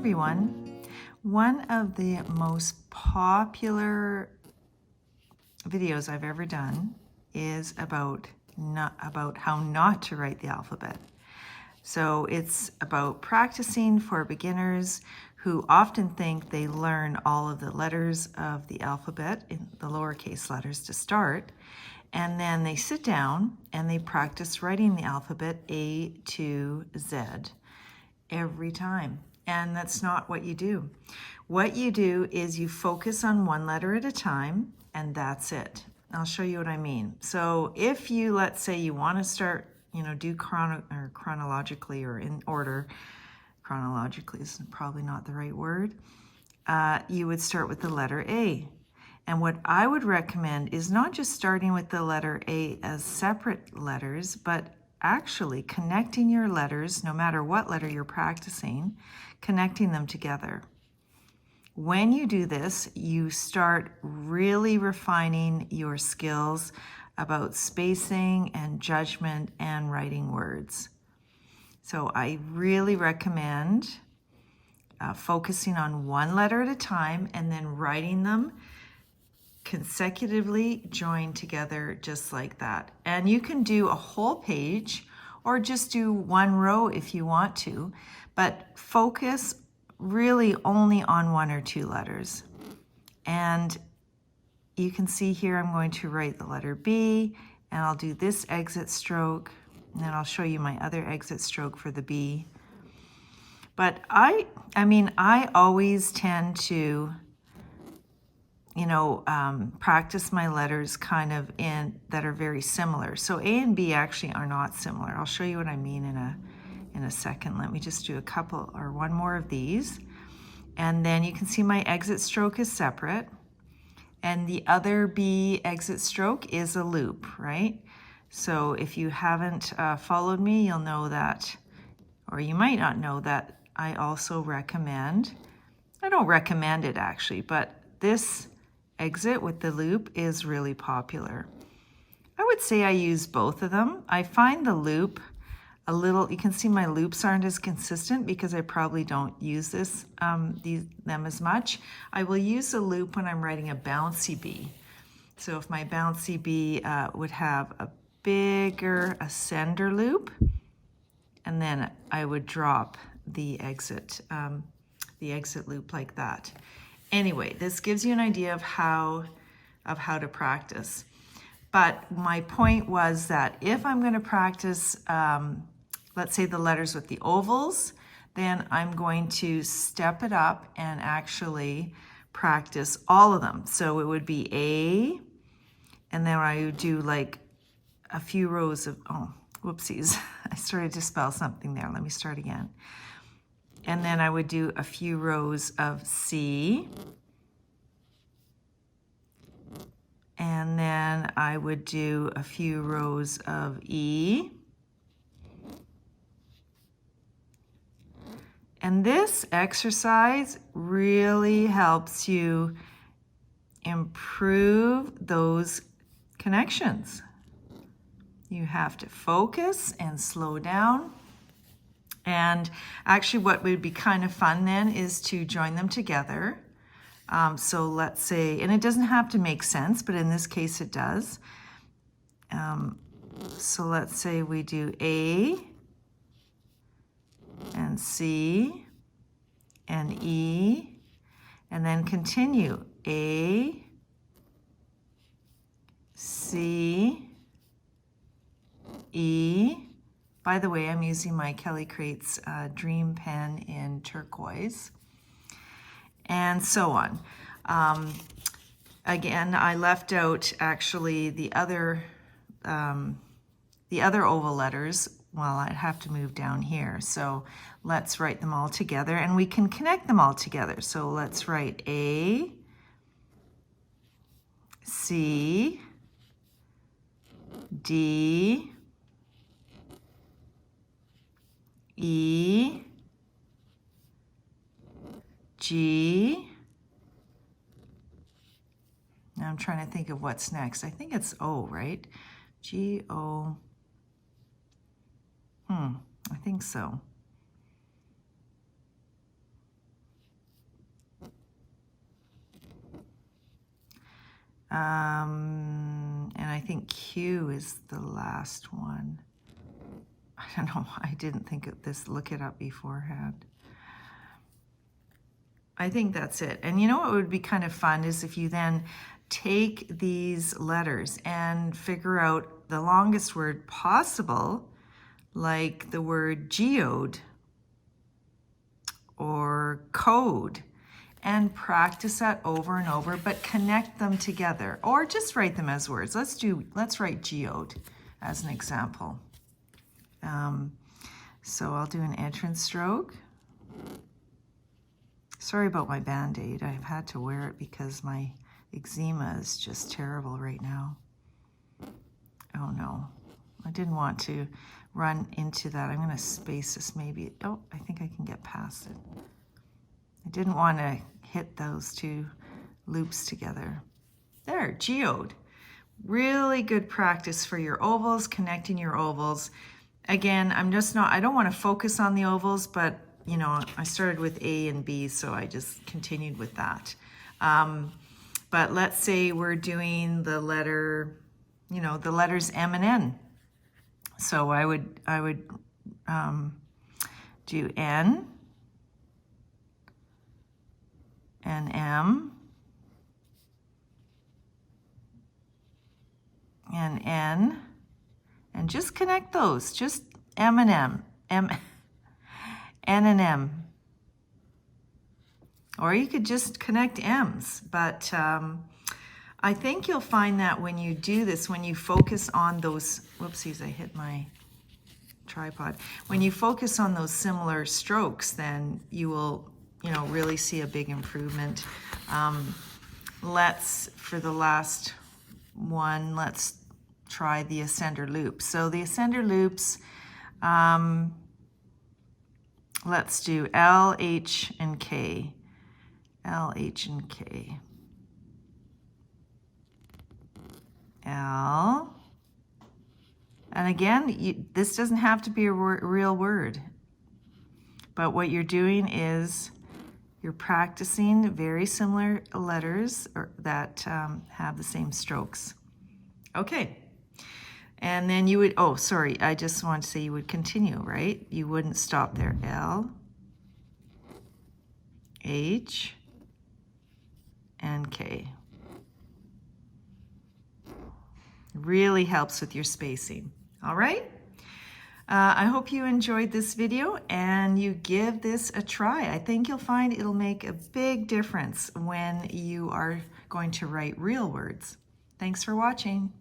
everyone. One of the most popular videos I've ever done is about how not to write the alphabet. So it's about practicing for beginners who often think they learn all of the letters of the alphabet, in the lowercase letters to start, and then they sit down and they practice writing the alphabet A to Z every time. And that's not what you do. What you do is you focus on one letter at a time, and that's it. I'll show you what I mean. So if you, let's say you want to start, do chronologically or in order, chronologically is probably not the right word, you would start with the letter A. And what I would recommend is not just starting with the letter A as separate letters, but actually connecting your letters, no matter what letter you're practicing, connecting them together. When you do this, you start really refining your skills about spacing and judgment and writing words. So I really recommend focusing on one letter at a time and then writing them consecutively joined together just like that. And you can do a whole page or just do one row if you want to, but focus really only on one or two letters. And you can see here I'm going to write the letter B, and I'll do this exit stroke, and then I'll show you my other exit stroke for the B. But I always tend to practice my letters kind of that are very similar. So A and B actually are not similar. I'll show you what I mean in a second. Let me just do a couple or one more of these. And then you can see my exit stroke is separate. And the other B exit stroke is a loop, right? So if you haven't followed me, you'll know that, or you might not know that I also recommend, I don't recommend it actually, but this exit with the loop is really popular. I would say I use both of them. I find the loop a little, you can see my loops aren't as consistent because I probably don't use them as much. I will use the loop when I'm writing a bouncy B. So if my bouncy B would have a bigger ascender loop, and then I would drop the exit loop like that. Anyway, this gives you an idea of how to practice. But my point was that if I'm going to practice, let's say the letters with the ovals, then I'm going to step it up and actually practice all of them. So it would be A, and then I would do like a few rows of, whoopsies, I started to spell something there. Let me start again. And then I would do a few rows of C. And then I would do a few rows of E. And this exercise really helps you improve those connections. You have to focus and slow down. And actually what would be kind of fun then is to join them together. So let's say, and it doesn't have to make sense, but in this case it does. So let's say we do A and C and E, and then continue A, C, E. By the way, I'm using my Kelly Crates Dream Pen in turquoise, and so on. Again, I left out actually the other oval letters. Well, I'd have to move down here. So let's write them all together, and we can connect them all together. So let's write A, C, D, E, G. Now I'm trying to think of what's next. I think it's O, right? G, O. I think so. And I think Q is the last one. I don't know, I didn't think of this, look it up beforehand. I think that's it. And you know what would be kind of fun is if you then take these letters and figure out the longest word possible, like the word geode or code, and practice that over and over, but connect them together, or just write them as words. Let's write geode as an example. So I'll do an entrance stroke. Sorry about my Band-Aid. I've had to wear it because my eczema is just terrible right now. Oh no, I didn't want to run into that. I'm gonna space this maybe. Oh, I think I can get past it. I didn't want to hit those two loops together. There, geode. Really good practice for your ovals, connecting your ovals. Again, I don't want to focus on the ovals, but you know, I started with A and B, so I just continued with that. But let's say we're doing the letter, you know, the letters M and N. So I would do N and M and N, and just connect those, just M and M, N and M. Or you could just connect M's, but I think you'll find that when you do this, when you focus on those, whoopsies, I hit my tripod. When you focus on those similar strokes, then you will, you know, really see a big improvement. For the last one, let's try the ascender loop. So the ascender loops, let's do L, H, and K. L, H, and K. L. And again, this doesn't have to be a real word. But what you're doing is you're practicing very similar letters that have the same strokes. Okay. And then you would, oh, sorry, I just want to say you would continue, right? You wouldn't stop there. L, H, and K. Really helps with your spacing. All right? I hope you enjoyed this video and you give this a try. I think you'll find it'll make a big difference when you are going to write real words. Thanks for watching.